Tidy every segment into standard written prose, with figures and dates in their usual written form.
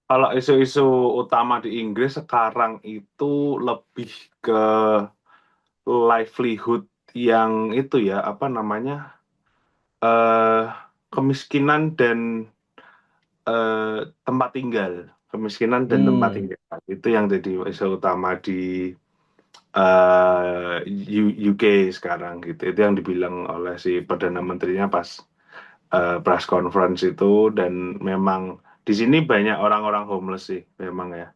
Kalau isu-isu utama di Inggris sekarang itu lebih ke livelihood yang itu ya, apa namanya, eh kemiskinan dan tempat tinggal. Kemiskinan dan tempat Hmm, tinggal. Itu yang jadi isu utama di UK sekarang gitu. Itu yang dibilang oleh si Perdana Menterinya pas press conference itu, dan memang di sini banyak orang-orang homeless sih memang ya.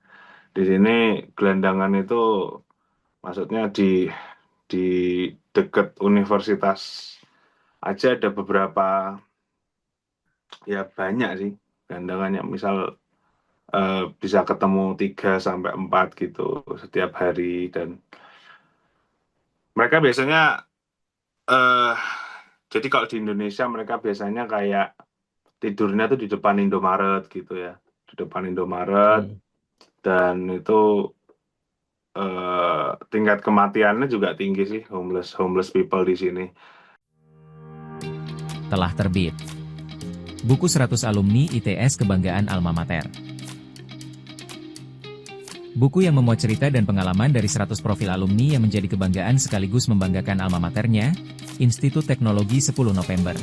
Di sini gelandangan itu maksudnya di dekat universitas aja ada beberapa, ya banyak sih gelandangannya. Misal bisa ketemu 3 sampai 4 gitu setiap hari, dan mereka biasanya eh jadi kalau di Indonesia mereka biasanya kayak tidurnya tuh di depan Indomaret gitu ya, di depan Indomaret, hmm. dan itu tingkat kematiannya juga tinggi sih, homeless homeless people di sini. Telah terbit buku 100 alumni ITS Kebanggaan Alma Mater. Buku yang memuat cerita dan pengalaman dari 100 profil alumni yang menjadi kebanggaan sekaligus membanggakan alma maternya, Institut Teknologi 10 November.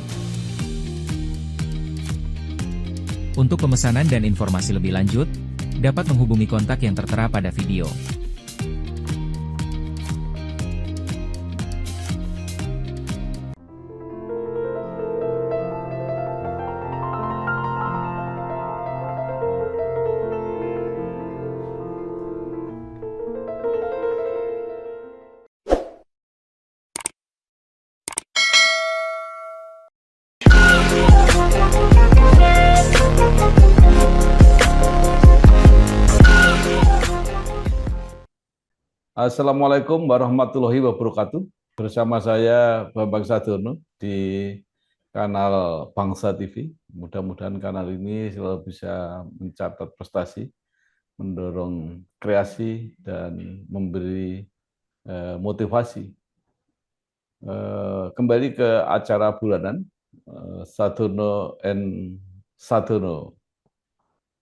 Untuk pemesanan dan informasi lebih lanjut, dapat menghubungi kontak yang tertera pada video. Assalamualaikum warahmatullahi wabarakatuh. Bersama saya Bambang Sadurno di kanal Bangsa TV. Mudah-mudahan kanal ini selalu bisa mencatat prestasi, mendorong kreasi, dan memberi motivasi. Kembali ke acara bulanan, Sadurno and Sadurno.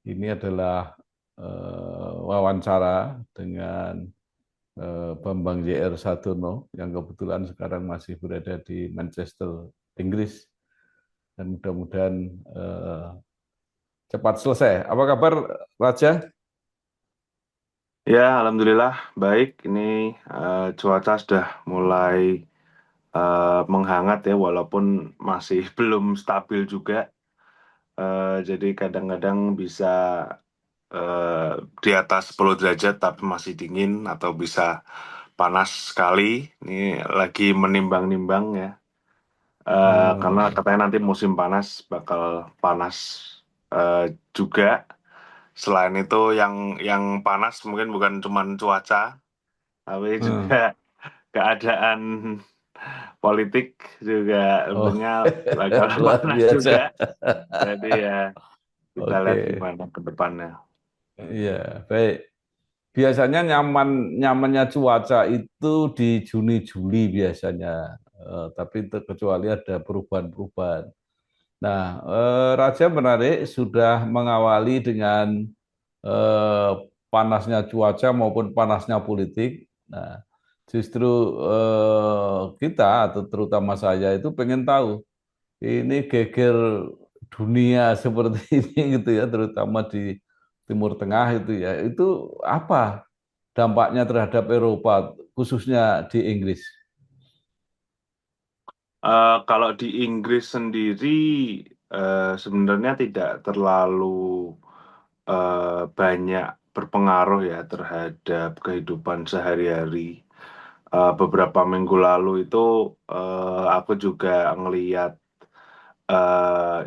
Ini adalah wawancara dengan Bambang JR Saturno yang kebetulan sekarang masih berada di Manchester, Inggris, dan mudah-mudahan cepat selesai. Apa kabar, Raja? Ya, alhamdulillah baik. Ini cuaca sudah mulai menghangat ya, walaupun masih belum stabil juga. Jadi kadang-kadang bisa eh, di atas 10 derajat tapi masih dingin, atau bisa panas sekali. Ini lagi menimbang-nimbang ya. Karena Oh, katanya nanti musim panas bakal panas eh, juga. Selain itu yang panas mungkin bukan cuma cuaca, tapi eh. juga keadaan politik juga Oh, tentunya bakal luar panas biasa. juga. Jadi ya kita Oke, lihat gimana ke depannya. iya, baik. Biasanya nyamannya cuaca itu di Juni Juli biasanya. Tapi kecuali ada perubahan-perubahan. Nah, Raja menarik sudah mengawali dengan eh, panasnya cuaca maupun panasnya politik. Nah, justru kita atau terutama saya itu pengen tahu ini geger dunia seperti ini gitu ya, terutama di Timur Tengah itu ya. Itu apa dampaknya terhadap Eropa, khususnya di Inggris? Kalau di Inggris sendiri sebenarnya tidak terlalu banyak berpengaruh ya terhadap kehidupan sehari-hari. Beberapa minggu lalu itu aku juga ngeliat,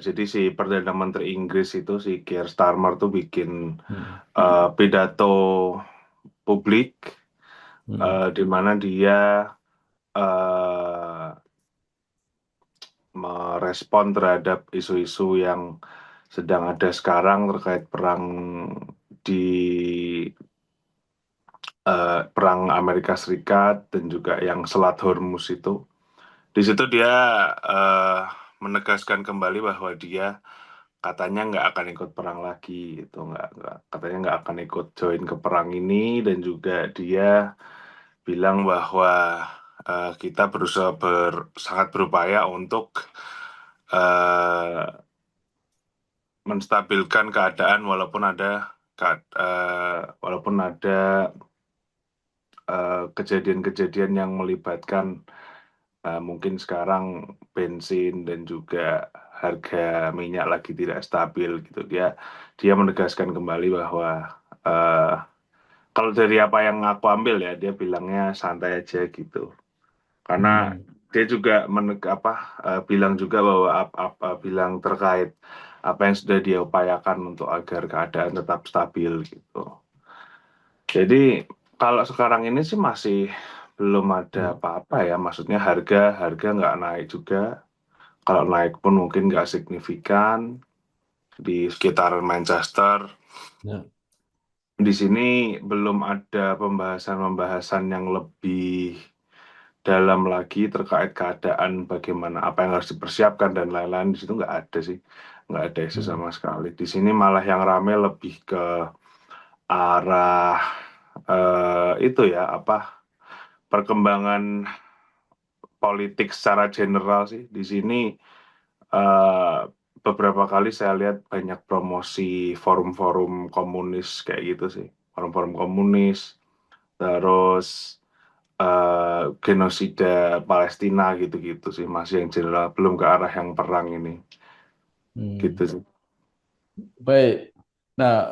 jadi si Perdana Menteri Inggris itu si Keir Starmer tuh bikin Hmm. pidato publik, Hmm. di mana dia eh, merespon terhadap isu-isu yang sedang ada sekarang terkait di perang Amerika Serikat dan juga yang Selat Hormuz itu. Di situ dia eh, menegaskan kembali bahwa dia katanya nggak akan ikut perang lagi gitu, katanya nggak akan ikut join ke perang ini, dan juga dia bilang bahwa kita berusaha sangat berupaya untuk eh, menstabilkan keadaan walaupun ada kejadian-kejadian yang melibatkan mungkin sekarang bensin dan juga harga minyak lagi tidak stabil gitu. Dia menegaskan kembali bahwa eh, kalau dari apa yang aku ambil ya, dia bilangnya santai aja gitu. Karena Hmm. dia juga bilang juga bahwa bilang terkait apa yang sudah dia upayakan untuk agar keadaan tetap stabil gitu. Jadi kalau sekarang ini sih masih belum ada apa-apa ya, maksudnya harga nggak naik juga. Kalau naik pun mungkin nggak signifikan di sekitar Manchester. Ya. Di sini belum ada pembahasan-pembahasan yang lebih dalam lagi terkait keadaan bagaimana apa yang harus dipersiapkan dan lain-lain. Di situ nggak ada sih, nggak ada isu Hmm. sama sekali. Di sini malah yang rame lebih ke arah itu ya, perkembangan politik secara general sih. Di sini eh, beberapa kali saya lihat banyak promosi forum-forum komunis kayak gitu sih, forum-forum komunis, terus genosida Palestina gitu-gitu sih, masih yang general, belum ke arah yang perang ini, Hmm. gitu sih. Baik. Nah,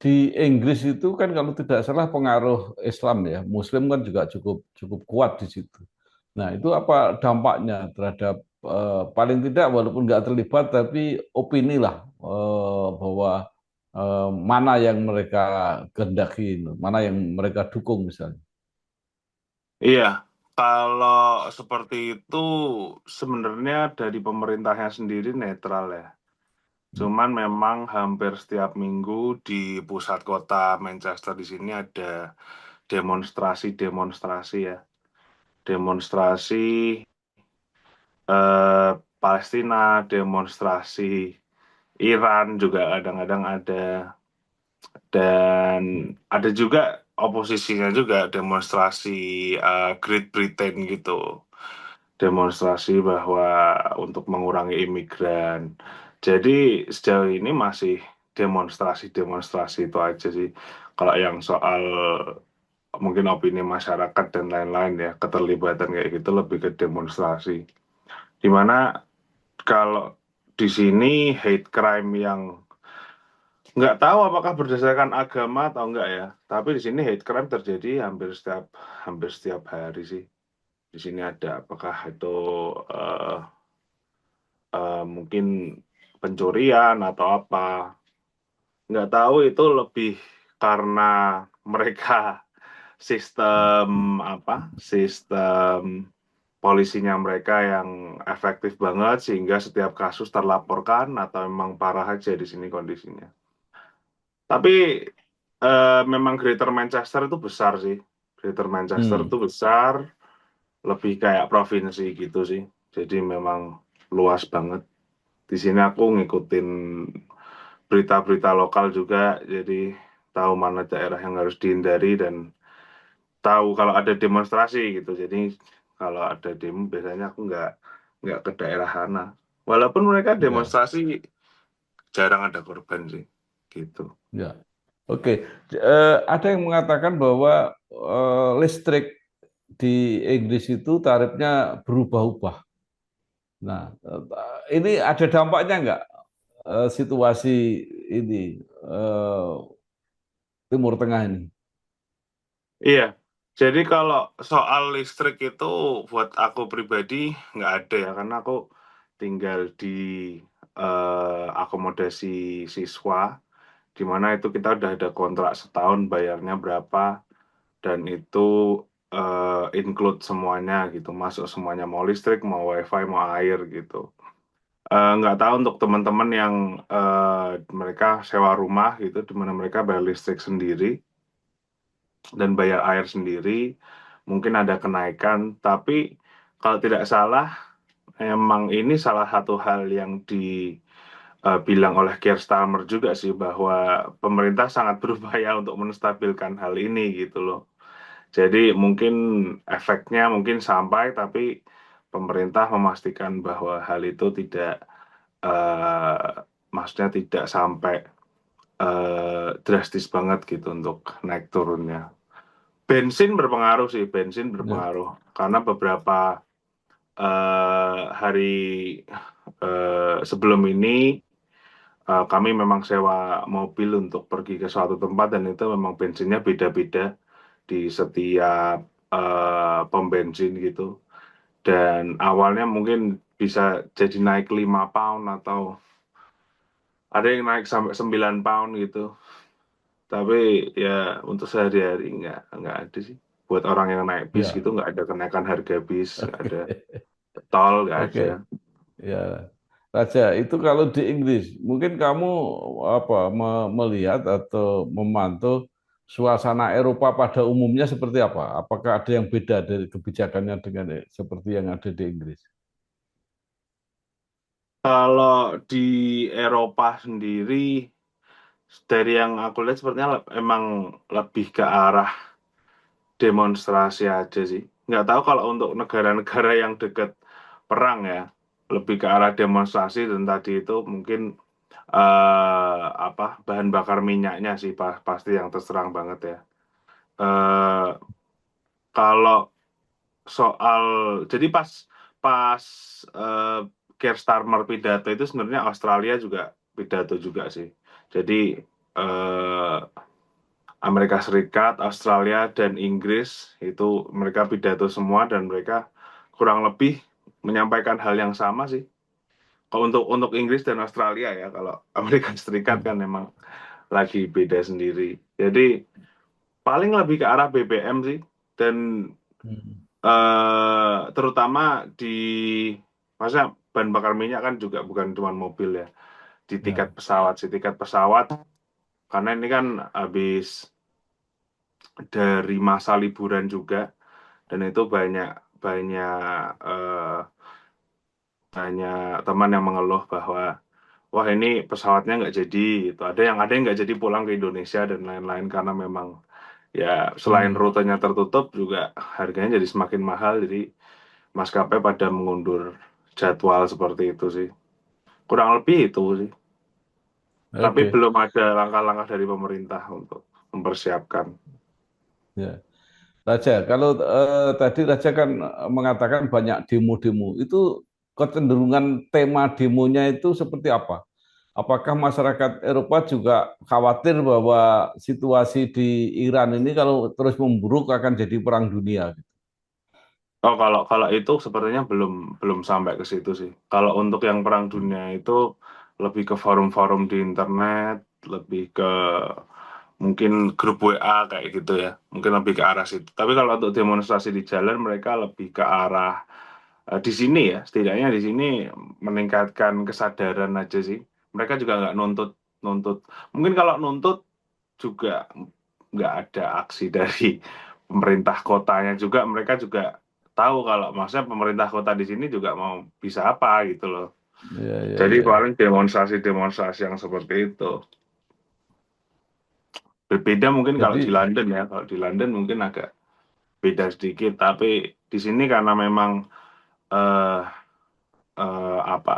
di Inggris itu kan kalau tidak salah pengaruh Islam ya, Muslim kan juga cukup cukup kuat di situ. Nah, itu apa dampaknya terhadap paling tidak walaupun nggak terlibat tapi opini lah bahwa mana yang mereka kehendaki, mana yang mereka dukung misalnya. Iya, kalau seperti itu sebenarnya dari pemerintahnya sendiri netral ya. Cuman memang hampir setiap minggu di pusat kota Manchester di sini ada demonstrasi ya. Demonstrasi Palestina, demonstrasi Iran juga kadang-kadang ada, dan ada juga oposisinya juga, demonstrasi Great Britain gitu. Demonstrasi bahwa untuk mengurangi imigran. Jadi sejauh ini masih demonstrasi-demonstrasi itu aja sih. Kalau yang soal mungkin opini masyarakat dan lain-lain ya, keterlibatan kayak gitu lebih ke demonstrasi. Dimana kalau di sini hate crime yang nggak tahu apakah berdasarkan agama atau enggak ya, tapi di sini hate crime terjadi hampir setiap hari sih. Di sini ada, apakah itu eh, mungkin pencurian atau apa, nggak tahu, itu lebih karena mereka sistem polisinya mereka yang efektif banget sehingga setiap kasus terlaporkan, atau memang parah aja di sini kondisinya. Tapi memang Greater Manchester itu besar sih. Greater Manchester Hmm. itu besar, lebih kayak provinsi gitu sih. Jadi memang luas banget. Di sini aku ngikutin berita-berita lokal juga, jadi tahu mana daerah yang harus dihindari dan tahu kalau ada demonstrasi gitu. Jadi kalau ada demo biasanya aku nggak ke daerah sana. Walaupun mereka Ya, demonstrasi jarang ada korban sih, gitu. ya. Oke. Ada yang mengatakan bahwa listrik di Inggris itu tarifnya berubah-ubah. Nah, ini ada dampaknya nggak situasi ini eh, Timur Tengah ini? Iya. Jadi kalau soal listrik itu buat aku pribadi nggak ada ya, karena aku tinggal di akomodasi siswa, di mana itu kita udah ada kontrak setahun bayarnya berapa, dan itu include semuanya gitu, masuk semuanya, mau listrik, mau wifi, mau air gitu. Nggak tahu untuk teman-teman yang mereka sewa rumah gitu, di mana mereka bayar listrik sendiri dan bayar air sendiri, mungkin ada kenaikan. Tapi kalau tidak salah, emang ini salah satu hal yang bilang oleh Keir Starmer juga sih bahwa pemerintah sangat berupaya untuk menstabilkan hal ini gitu loh. Jadi mungkin efeknya mungkin sampai, tapi pemerintah memastikan bahwa hal itu tidak, maksudnya tidak sampai drastis banget gitu untuk naik turunnya. Bensin berpengaruh sih, bensin Ya. berpengaruh karena beberapa hari sebelum ini kami memang sewa mobil untuk pergi ke suatu tempat dan itu memang bensinnya beda-beda di setiap pom bensin gitu. Dan awalnya mungkin bisa jadi naik 5 pound atau ada yang naik sampai 9 pound gitu. Tapi ya untuk sehari-hari nggak ada sih. Buat orang yang naik bis Ya. gitu nggak ada kenaikan harga bis, nggak ada Oke. tol, nggak ada. Oke. Ya, Raja, itu kalau di Inggris, mungkin kamu melihat atau memantau suasana Eropa pada umumnya seperti apa? Apakah ada yang beda dari kebijakannya dengan seperti yang ada di Inggris? Kalau di Eropa sendiri, dari yang aku lihat sepertinya emang lebih ke arah demonstrasi aja sih. Nggak tahu kalau untuk negara-negara yang dekat perang ya, lebih ke arah demonstrasi dan tadi itu mungkin bahan bakar minyaknya sih pasti yang terserang banget ya. Eh, Kalau soal jadi pas pas eh, Keir Starmer pidato itu sebenarnya Australia juga pidato juga sih. Jadi eh, Amerika Serikat, Australia, dan Inggris itu mereka pidato semua dan mereka kurang lebih menyampaikan hal yang sama sih. Kalau untuk Inggris dan Australia ya, kalau Amerika Serikat kan Hmm. memang lagi beda sendiri. Jadi paling lebih ke arah BBM sih dan Hmm. terutama di masa bahan bakar minyak kan juga bukan cuma mobil ya, di tiket Ya. pesawat sih, tiket pesawat karena ini kan habis dari masa liburan juga dan itu banyak banyak eh, banyak teman yang mengeluh bahwa wah ini pesawatnya nggak jadi gitu. Ada yang nggak jadi pulang ke Indonesia dan lain-lain karena memang ya selain Hmm. rutenya tertutup juga harganya jadi semakin mahal jadi maskapai pada mengundur jadwal seperti itu sih. Kurang lebih itu sih. Tapi Oke. belum ada langkah-langkah dari pemerintah untuk mempersiapkan. Ya. Raja, kalau tadi Raja kan mengatakan banyak demo-demo, itu kecenderungan tema demonya itu seperti apa? Apakah masyarakat Eropa juga khawatir bahwa situasi di Iran ini kalau terus memburuk akan jadi perang dunia? Oh, kalau kalau itu sepertinya belum belum sampai ke situ sih. Kalau untuk yang Perang Dunia itu lebih ke forum-forum di internet, lebih ke mungkin grup WA kayak gitu ya. Mungkin lebih ke arah situ. Tapi kalau untuk demonstrasi di jalan mereka lebih ke arah di sini ya. Setidaknya di sini meningkatkan kesadaran aja sih. Mereka juga nggak nuntut nuntut. Mungkin kalau nuntut juga nggak ada aksi dari pemerintah kotanya juga mereka juga tahu kalau maksudnya pemerintah kota di sini juga mau bisa apa gitu loh. Ya, ya, Jadi ya. paling demonstrasi-demonstrasi yang seperti itu. Berbeda mungkin kalau di Jadi, London ya. Kalau di London mungkin agak beda sedikit, tapi di sini karena memang eh, apa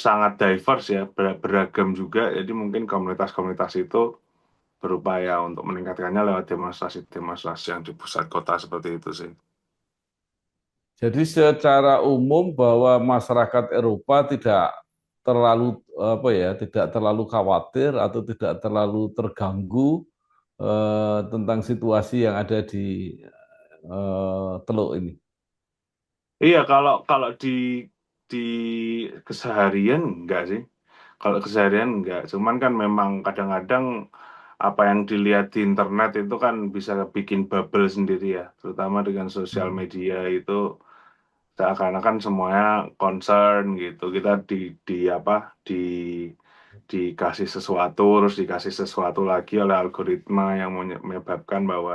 sangat diverse ya, beragam juga. Jadi mungkin komunitas-komunitas itu berupaya untuk meningkatkannya lewat demonstrasi-demonstrasi yang di pusat kota seperti itu sih. jadi secara umum bahwa masyarakat Eropa tidak terlalu tidak terlalu khawatir atau tidak terlalu terganggu tentang situasi yang ada di Teluk ini. Iya, kalau kalau di keseharian enggak sih. Kalau keseharian enggak. Cuman kan memang kadang-kadang apa yang dilihat di internet itu kan bisa bikin bubble sendiri ya. Terutama dengan sosial Hmm. media itu seakan-akan semuanya concern gitu. Kita di apa dikasih sesuatu terus dikasih sesuatu lagi oleh algoritma yang menyebabkan bahwa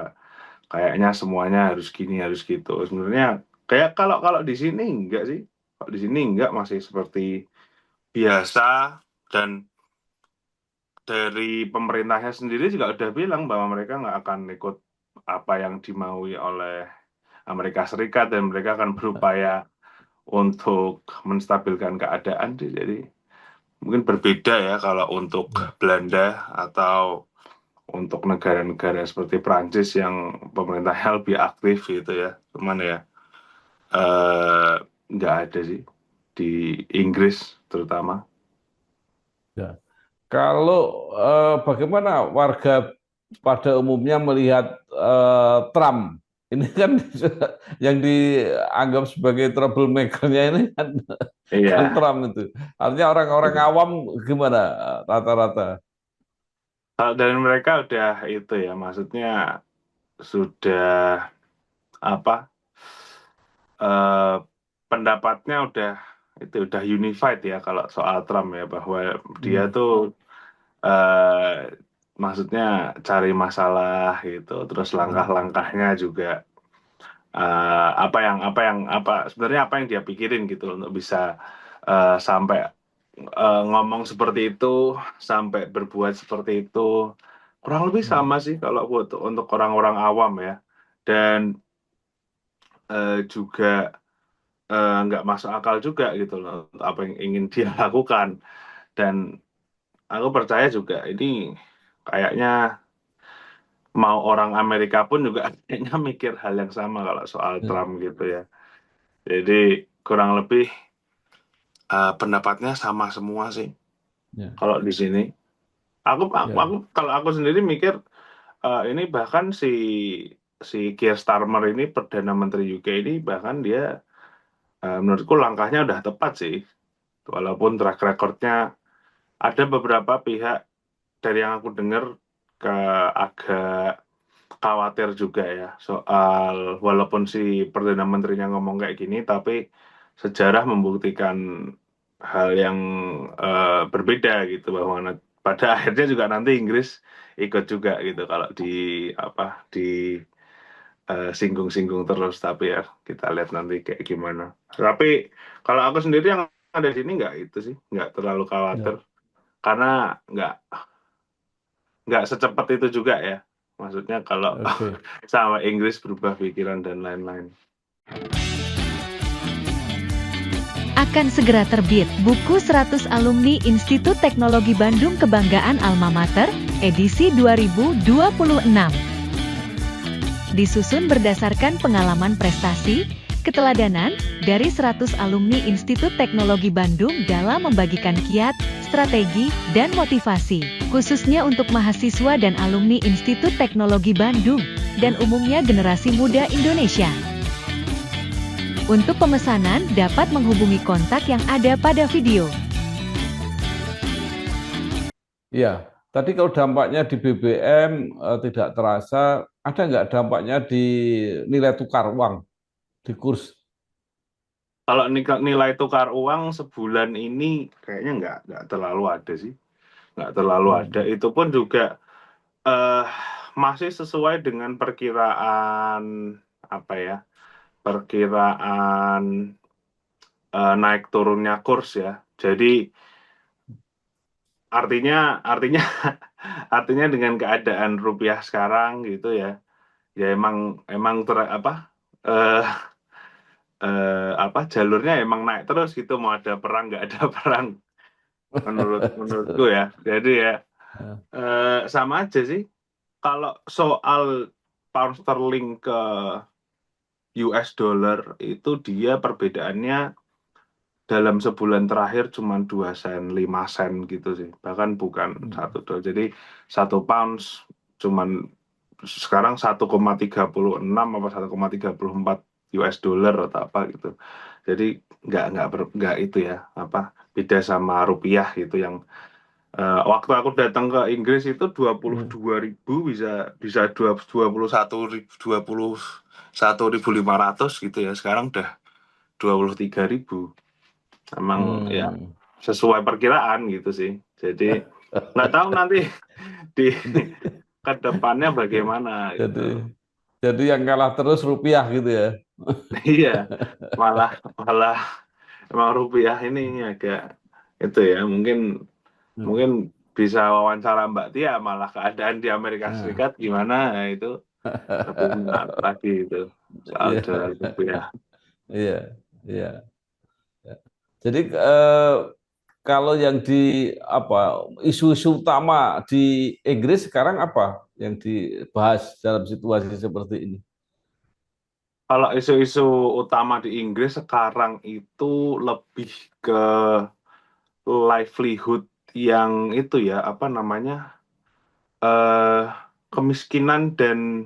kayaknya semuanya harus gini harus gitu sebenarnya kayak kalau kalau di sini enggak sih kalau di sini enggak masih seperti biasa, dan dari pemerintahnya sendiri juga udah bilang bahwa mereka nggak akan ikut apa yang dimaui oleh Amerika Serikat, dan mereka akan berupaya untuk menstabilkan keadaan sih. Jadi mungkin berbeda ya kalau untuk Ya. Belanda atau untuk negara-negara seperti Prancis yang pemerintahnya lebih aktif gitu ya. Cuman ya eh, nggak ada sih di Inggris terutama. Ya. Kalau bagaimana warga pada umumnya melihat Trump? Ini kan yang dianggap sebagai troublemaker-nya ini kan Iya. Trump itu. Artinya orang-orang awam gimana rata-rata? Kalau dari mereka udah itu ya, maksudnya sudah apa, eh, pendapatnya udah unified ya kalau soal Trump ya, bahwa dia Hmm. tuh eh, maksudnya cari masalah gitu, terus Hmm. langkah-langkahnya juga sebenarnya apa yang dia pikirin gitu loh, untuk bisa sampai ngomong seperti itu, sampai berbuat seperti itu. Kurang lebih Hmm. sama sih kalau untuk orang-orang awam ya. Dan juga nggak masuk akal juga gitu loh untuk apa yang ingin dia lakukan. Dan aku percaya juga ini kayaknya mau orang Amerika pun juga kayaknya mikir hal yang sama kalau soal Ya. Trump gitu ya. Jadi kurang lebih pendapatnya sama semua sih Ya. kalau di sini. Aku Ya. kalau aku sendiri mikir ini bahkan si si Keir Starmer ini, Perdana Menteri UK ini, bahkan dia menurutku langkahnya udah tepat sih. Walaupun track recordnya ada beberapa pihak dari yang aku dengar agak khawatir juga ya soal, walaupun si Perdana Menterinya ngomong kayak gini, tapi sejarah membuktikan hal yang berbeda gitu, bahwa pada akhirnya juga nanti Inggris ikut juga gitu kalau di singgung-singgung terus. Tapi ya kita lihat nanti kayak gimana. Tapi kalau aku sendiri yang ada di sini nggak itu sih, nggak terlalu khawatir, Ya. karena nggak secepat itu juga ya. Maksudnya kalau Oke. sama Inggris berubah pikiran dan lain-lain. Akan segera terbit buku 100 Alumni Institut Teknologi Bandung Kebanggaan Alma Mater, edisi 2026. Disusun berdasarkan pengalaman prestasi, keteladanan, dari 100 alumni Institut Teknologi Bandung dalam membagikan kiat, strategi, dan motivasi, khususnya untuk mahasiswa dan alumni Institut Teknologi Bandung, dan umumnya generasi muda Indonesia. Untuk pemesanan dapat menghubungi kontak yang ada pada video. Ya, tadi kalau dampaknya di BBM tidak terasa, ada nggak dampaknya di nilai tukar uang, di kurs? Kalau nilai tukar uang sebulan ini kayaknya nggak terlalu ada sih, nggak terlalu ada. Hmm. Itu pun juga eh, masih sesuai dengan perkiraan, apa ya, perkiraan naik turunnya kurs ya. Jadi artinya artinya dengan keadaan rupiah sekarang gitu ya, ya emang emang eh, jalurnya emang naik terus gitu, mau ada perang nggak ada perang, menurutku ya. Jadi ya Ya. sama aja sih. Kalau soal pound sterling ke US dollar itu, dia perbedaannya dalam sebulan terakhir cuma 2 sen, 5 sen gitu sih. Bahkan bukan Hmm. 1 dolar. Jadi 1 pounds cuman sekarang 1,36 apa 1,34 US dollar atau apa gitu. Jadi nggak itu ya, beda sama rupiah gitu, yang waktu aku datang ke Inggris itu dua puluh Hmm. dua ribu bisa bisa 21.500 gitu ya. Sekarang udah 23.000. Emang ya Hmm. sesuai perkiraan gitu sih. Jadi nggak tahu nanti di ke depannya bagaimana Jadi, gitu. jadi yang kalah terus rupiah gitu ya. Iya, malah malah emang rupiah ini agak itu ya mungkin Hmm. mungkin bisa wawancara Mbak Tia malah keadaan di Amerika Nah, Serikat gimana, nah, itu lebih menarik lagi itu soal iya, dolar rupiah. iya, iya. Ya. Jadi kalau yang di apa isu-isu utama di Inggris sekarang apa yang dibahas dalam situasi seperti ini? Kalau isu-isu utama di Inggris sekarang itu lebih ke livelihood yang itu ya apa namanya eh kemiskinan dan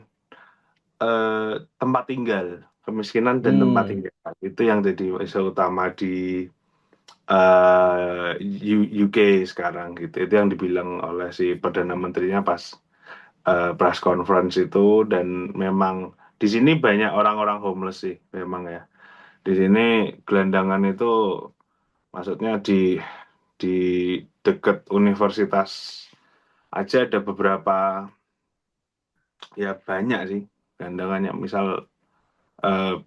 tempat tinggal, kemiskinan dan tempat Hmm, tinggal itu yang jadi isu utama di UK sekarang gitu. Itu yang dibilang oleh si perdana menterinya pas press conference itu, dan memang di sini banyak orang-orang homeless sih memang ya. Di sini gelandangan itu maksudnya di dekat universitas aja ada beberapa, ya banyak sih gelandangannya. Misal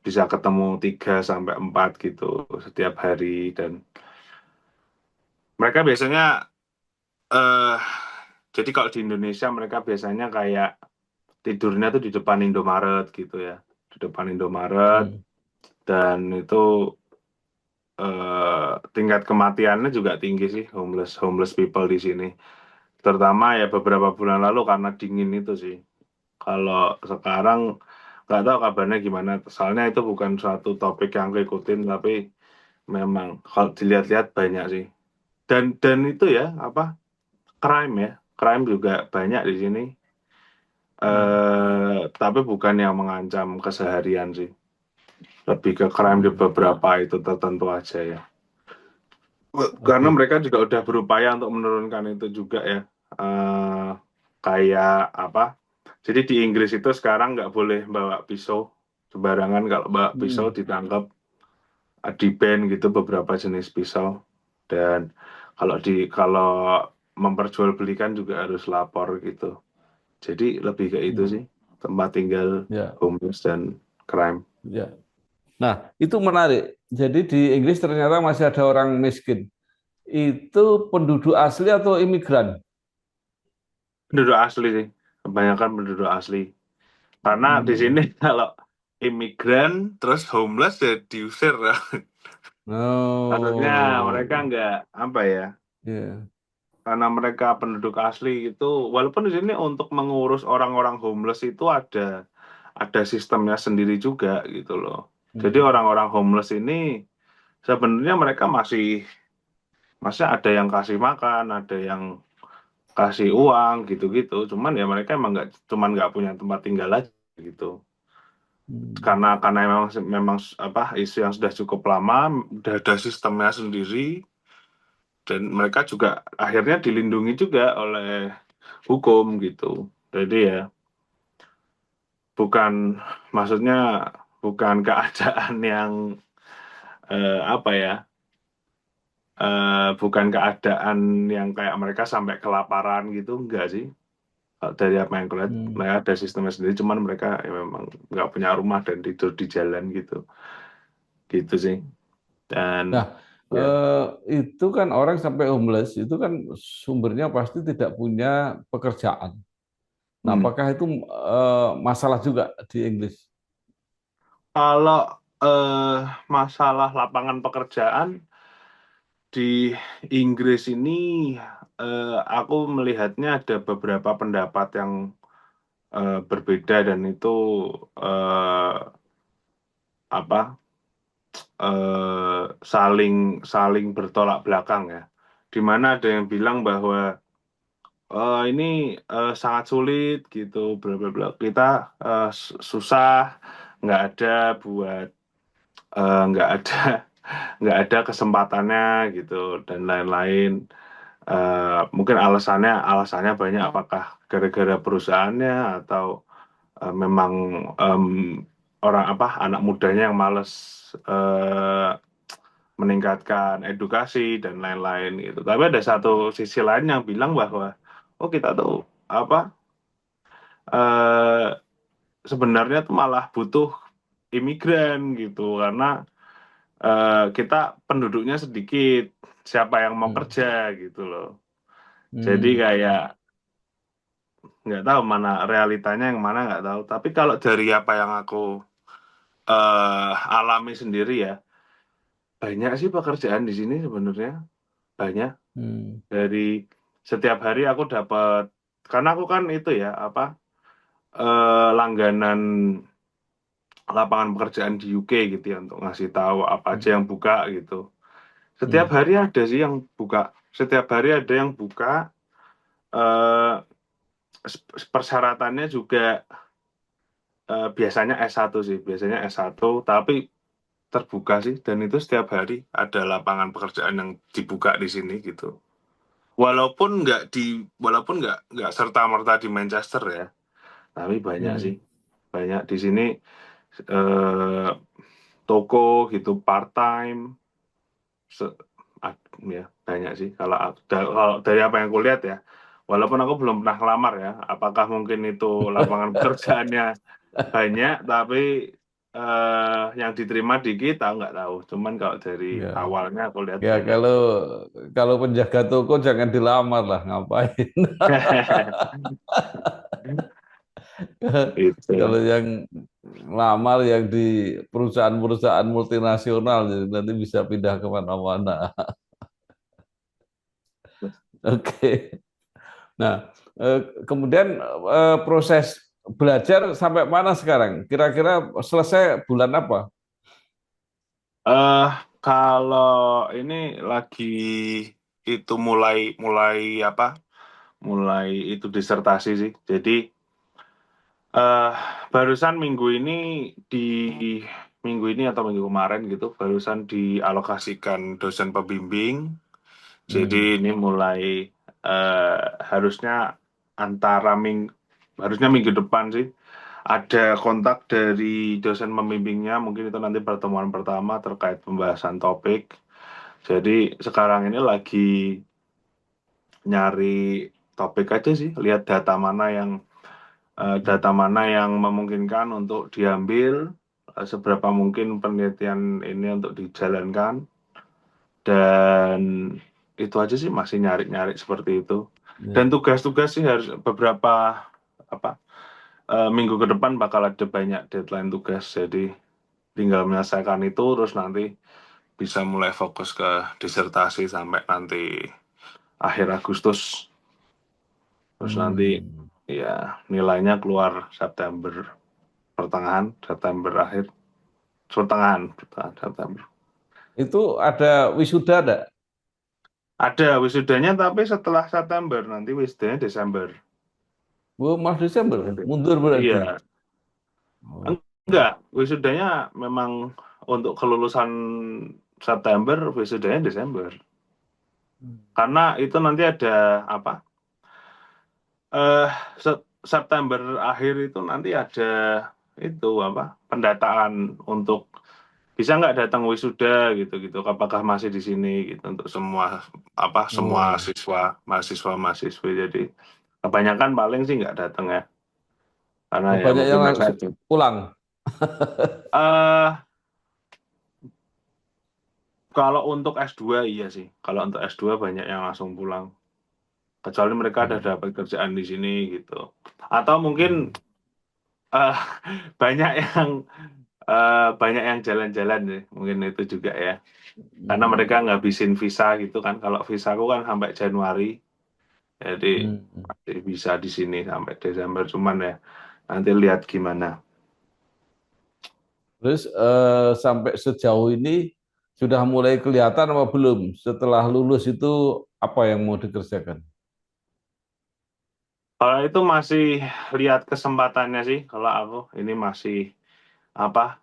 bisa ketemu 3 sampai 4 gitu setiap hari, dan mereka biasanya eh jadi kalau di Indonesia mereka biasanya kayak tidurnya tuh di depan Indomaret gitu ya, di depan Indomaret, hmm, dan itu tingkat kematiannya juga tinggi sih homeless homeless people di sini. Terutama ya beberapa bulan lalu karena dingin itu sih. Kalau sekarang nggak tahu kabarnya gimana. Soalnya itu bukan suatu topik yang aku ikutin, tapi memang kalau dilihat-lihat banyak sih. Dan itu ya apa crime ya, crime juga banyak di sini. hmm, Tapi bukan yang mengancam keseharian sih. Lebih ke crime di hmm. beberapa itu tertentu aja ya. Karena Oke. mereka juga udah berupaya untuk menurunkan itu juga ya. Eh Kayak apa? Jadi di Inggris itu sekarang nggak boleh bawa pisau sembarangan. Kalau bawa pisau Hmm, ditangkap, di ban gitu beberapa jenis pisau. Dan kalau memperjualbelikan juga harus lapor gitu. Jadi lebih ke itu hmm. sih, tempat tinggal Ya, homeless dan crime. ya. Nah, itu menarik. Jadi di Inggris ternyata masih ada orang miskin. Itu penduduk asli atau imigran? Penduduk asli sih, kebanyakan penduduk asli. Karena di sini Hmm. kalau imigran terus homeless ya diusir ya. Maksudnya mereka Oh, nggak apa ya, ya. karena mereka penduduk asli itu, walaupun di sini untuk mengurus orang-orang homeless itu ada sistemnya sendiri juga gitu loh. Jadi Hmm. orang-orang homeless ini sebenarnya mereka masih ada yang kasih makan, ada yang kasih uang gitu-gitu. Cuman ya mereka emang nggak punya tempat tinggal aja gitu. Hmm. Karena memang apa isu yang sudah cukup lama, udah ada sistemnya sendiri, dan mereka juga akhirnya dilindungi juga oleh hukum gitu. Jadi ya bukan, maksudnya bukan keadaan yang apa ya, bukan keadaan yang kayak mereka sampai kelaparan gitu, enggak sih. Kalau dari apa yang kulihat, Hmm. mereka ada sistemnya sendiri, cuman mereka ya memang nggak punya rumah dan tidur di jalan gitu, gitu sih. Dan Nah, ya, itu kan orang sampai homeless itu kan sumbernya pasti tidak punya pekerjaan. Nah, hmm. apakah itu masalah juga di Inggris? Kalau masalah lapangan pekerjaan di Inggris ini, aku melihatnya ada beberapa pendapat yang berbeda, dan itu eh, apa saling saling bertolak belakang ya. Di mana ada yang bilang bahwa ini sangat sulit gitu, bla bla bla. Kita susah, nggak ada buat nggak ada nggak ada kesempatannya gitu dan lain-lain. Mungkin alasannya banyak, apakah gara-gara perusahaannya atau memang em, orang apa anak mudanya yang males eh, meningkatkan edukasi dan lain-lain gitu. Tapi ada satu sisi lain yang bilang bahwa oh kita tuh apa eh, sebenarnya tuh malah butuh imigran gitu, karena kita penduduknya sedikit, siapa yang mau kerja gitu loh. Jadi kayak nggak tahu mana realitanya yang mana nggak tahu. Tapi kalau dari apa yang aku alami sendiri ya, banyak sih pekerjaan di sini sebenarnya, banyak. Dari setiap hari aku dapat, karena aku kan itu ya apa langganan lapangan pekerjaan di UK gitu ya, untuk ngasih tahu apa aja yang buka gitu. Setiap hari ada sih yang buka, setiap hari ada yang buka. Persyaratannya juga biasanya S1 sih, biasanya S1, tapi terbuka sih, dan itu setiap hari ada lapangan pekerjaan yang dibuka di sini gitu. Walaupun nggak serta-merta di Manchester ya, tapi banyak sih, banyak di sini toko gitu part time, ya banyak sih. Kalau dari apa yang aku lihat ya, walaupun aku belum pernah ngelamar ya, apakah mungkin itu lapangan pekerjaannya banyak, tapi yang diterima dikit, aku nggak tahu. Cuman kalau dari awalnya aku lihat Ya banyak. kalau penjaga toko jangan dilamar lah, ngapain? Itu. Kalau yang lamar yang di perusahaan-perusahaan multinasional, jadi nanti bisa pindah kemana-mana. Oke. Nah, kemudian proses belajar sampai mana sekarang? Kira-kira selesai bulan apa? Kalau ini lagi itu mulai apa? Mulai itu disertasi sih. Jadi barusan minggu ini atau minggu kemarin gitu, barusan dialokasikan dosen pembimbing. Jadi ini mulai harusnya harusnya minggu depan sih ada kontak dari dosen pembimbingnya, mungkin itu nanti pertemuan pertama terkait pembahasan topik. Jadi sekarang ini lagi nyari topik aja sih, lihat data mana yang memungkinkan untuk diambil, seberapa mungkin penelitian ini untuk dijalankan, dan itu aja sih, masih nyari-nyari seperti itu. Dan tugas-tugas sih harus beberapa minggu ke depan bakal ada banyak deadline tugas, jadi tinggal menyelesaikan itu, terus nanti bisa mulai fokus ke disertasi sampai nanti akhir Agustus. Terus nanti ya nilainya keluar September akhir, pertengahan September. Itu ada wisuda ada? Ada wisudanya, tapi setelah September, nanti wisudanya Desember. Mas Desember, mundur berarti. Iya. Enggak, wisudanya memang untuk kelulusan September, wisudanya Desember. Karena itu nanti ada apa? September akhir itu nanti ada itu apa? Pendataan untuk bisa nggak datang wisuda gitu, apakah masih di sini gitu, untuk semua mahasiswa-mahasiswi. Jadi kebanyakan paling sih nggak datang ya, karena ya Banyak yang mungkin mereka pulang. Kalau untuk S2 iya sih, kalau untuk S2 banyak yang langsung pulang, kecuali mereka ada dapat kerjaan di sini gitu, atau mungkin banyak yang jalan-jalan sih, mungkin itu juga ya, karena mereka ngabisin visa gitu kan. Kalau visaku kan sampai Januari, jadi masih bisa di sini sampai Desember, cuman ya nanti lihat gimana. Terus sampai sejauh ini sudah mulai kelihatan apa belum? Setelah lulus itu apa yang mau dikerjakan? Kalau itu masih lihat kesempatannya sih. Kalau aku ini masih ada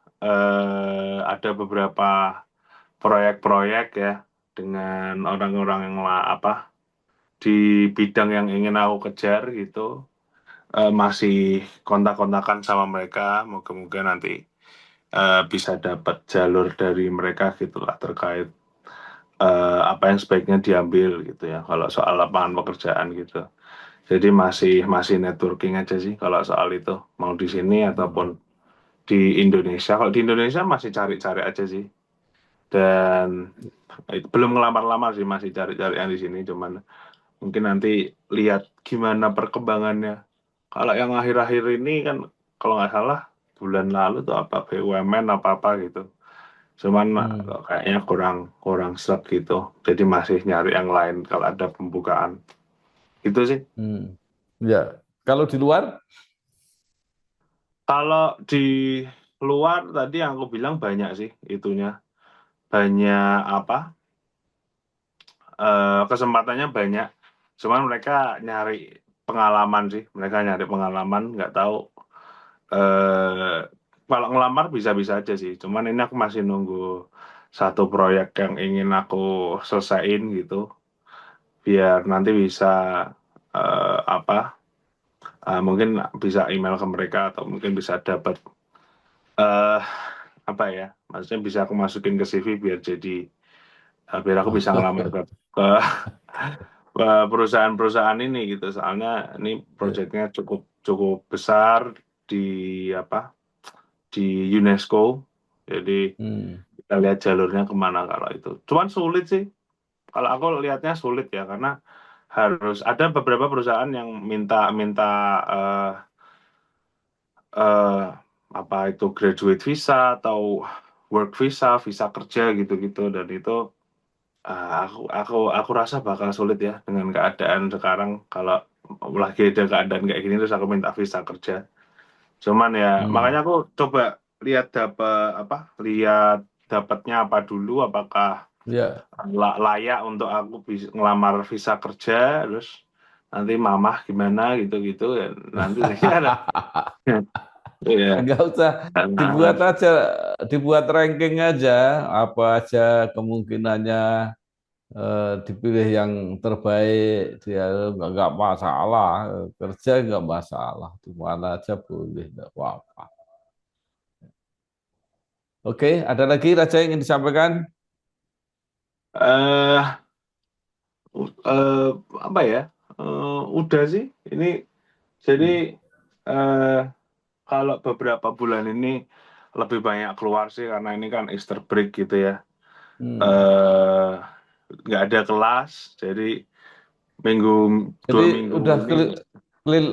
beberapa proyek-proyek ya, dengan orang-orang yang di bidang yang ingin aku kejar gitu. Masih kontak-kontakan sama mereka, moga-moga nanti bisa dapat jalur dari mereka gitulah, terkait apa yang sebaiknya diambil gitu ya, kalau soal lapangan pekerjaan gitu. Jadi masih networking aja sih kalau soal itu, mau di sini ataupun di Indonesia. Kalau di Indonesia masih cari-cari aja sih, Dan belum ngelamar-lamar sih, masih cari-cari yang di sini, cuman mungkin nanti lihat gimana perkembangannya. Kalau yang akhir-akhir ini kan kalau nggak salah bulan lalu tuh apa BUMN apa-apa gitu. Cuman kayaknya kurang seret gitu. Jadi masih nyari yang lain kalau ada pembukaan. Gitu sih. Ya, kalau di luar? Kalau di luar tadi yang aku bilang banyak sih itunya. Banyak apa? Kesempatannya banyak. Cuman mereka nyari pengalaman sih. Mereka nyari pengalaman, nggak tahu. Kalau ngelamar bisa-bisa aja sih. Cuman ini aku masih nunggu satu proyek yang ingin aku selesaiin gitu. Biar nanti bisa apa? Mungkin bisa email ke mereka atau mungkin bisa dapat apa ya? Maksudnya bisa aku masukin ke CV biar aku bisa ngelamar ke perusahaan-perusahaan ini gitu. Soalnya ini proyeknya cukup besar di di UNESCO. Jadi kita lihat jalurnya kemana kalau itu. Cuman sulit sih. Kalau aku lihatnya sulit ya karena harus ada beberapa perusahaan yang minta apa itu graduate visa atau work visa, visa kerja gitu-gitu, dan itu aku rasa bakal sulit ya dengan keadaan sekarang kalau lagi ada keadaan kayak gini terus aku minta visa kerja. Cuman ya makanya aku coba lihat dapatnya apa dulu, apakah layak untuk aku bisa ngelamar visa kerja, terus nanti mamah gimana gitu-gitu ya nanti ada. Iya. Enggak usah dibuat ranking aja, apa aja kemungkinannya dipilih yang terbaik, dia nggak masalah, kerja nggak masalah, di mana aja boleh, nggak apa-apa. Oke, ada lagi Raja yang ingin disampaikan? Apa ya? Udah sih. Ini jadi kalau beberapa bulan ini lebih banyak keluar sih karena ini kan Easter break gitu ya. Nggak ada kelas, jadi dua minggu udah ini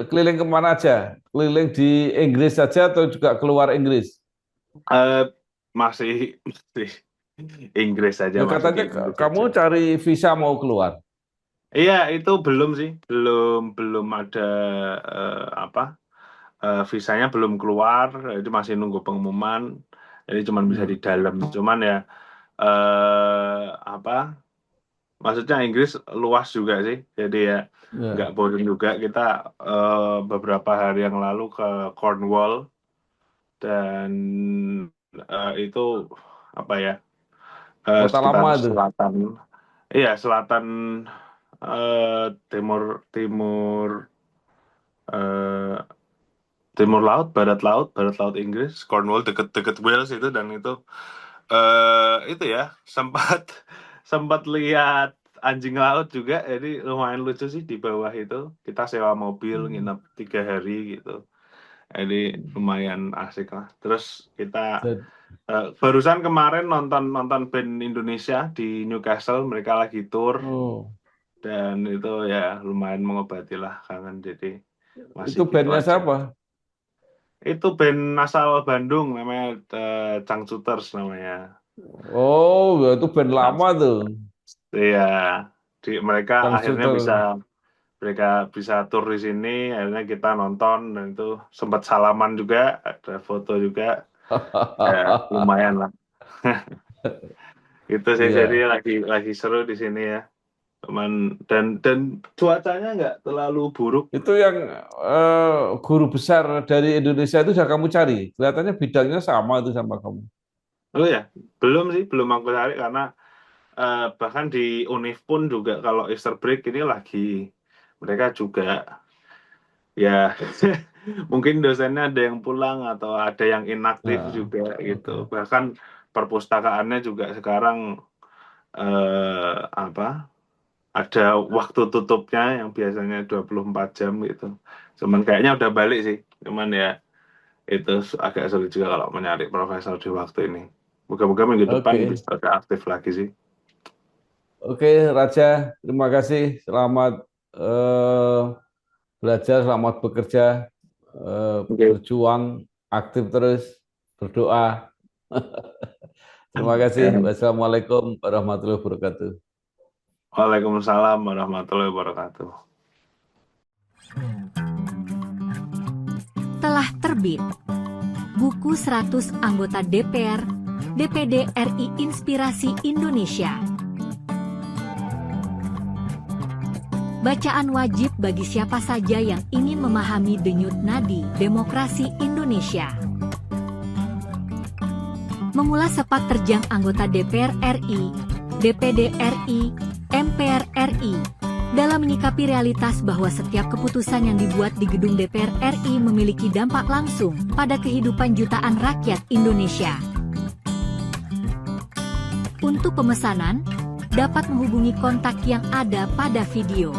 keliling kemana aja? Keliling di Inggris saja atau juga keluar Inggris? masih Inggris saja, Ya, masih di katanya Inggris kamu saja. cari visa mau keluar. Iya, itu belum sih, belum ada visanya belum keluar, itu masih nunggu pengumuman, jadi cuma bisa di dalam. Cuman ya maksudnya Inggris luas juga sih, jadi ya nggak boring juga. Kita beberapa hari yang lalu ke Cornwall dan itu apa ya, Kota sekitar lama tuh. selatan, iya selatan timur eh, timur laut, barat laut Inggris, Cornwall deket-deket Wales itu, dan itu ya sempat lihat anjing laut juga, jadi lumayan lucu sih di bawah itu. Kita sewa mobil nginep 3 hari gitu, jadi lumayan asik lah. Terus kita barusan kemarin nonton band Indonesia di Newcastle, mereka lagi tour. Dan itu ya lumayan mengobati lah kangen, jadi masih Itu gitu bandnya aja. siapa? Itu band asal Bandung, namanya Cangcuters namanya. Oh, itu band lama tuh. Iya, mereka akhirnya Cangcuter. mereka bisa tur di sini, akhirnya kita nonton dan itu sempat salaman juga, ada foto juga, ya lumayan lah. Itu sih, jadi lagi seru di sini ya. Dan cuacanya nggak terlalu buruk. Itu yang guru besar dari Indonesia itu sudah kamu cari. Kelihatannya bidangnya sama itu sama kamu. Oh ya, belum sih, belum aku cari karena bahkan di Univ pun juga kalau Easter break ini lagi mereka juga ya mungkin dosennya ada yang pulang atau ada yang inaktif juga gitu. Bahkan perpustakaannya juga sekarang ada waktu tutupnya yang biasanya 24 jam gitu. Cuman kayaknya udah balik sih. Cuman ya itu agak sulit juga kalau mencari profesor di waktu ini. Moga-moga minggu depan Oke. bisa ada aktif lagi sih. Oke, Raja, terima kasih. Selamat belajar, selamat bekerja, Oke. berjuang, aktif terus, berdoa. Terima kasih. Wassalamualaikum warahmatullahi wabarakatuh. Waalaikumsalam warahmatullahi wabarakatuh. Telah terbit buku 100 anggota DPR DPD RI Inspirasi Indonesia. Bacaan wajib bagi siapa saja yang ingin memahami denyut nadi demokrasi Indonesia. Mengulas sepak terjang anggota DPR RI, DPD RI, MPR RI, dalam menyikapi realitas bahwa setiap keputusan yang dibuat di gedung DPR RI memiliki dampak langsung pada kehidupan jutaan rakyat Indonesia. Untuk pemesanan, dapat menghubungi kontak yang ada pada video.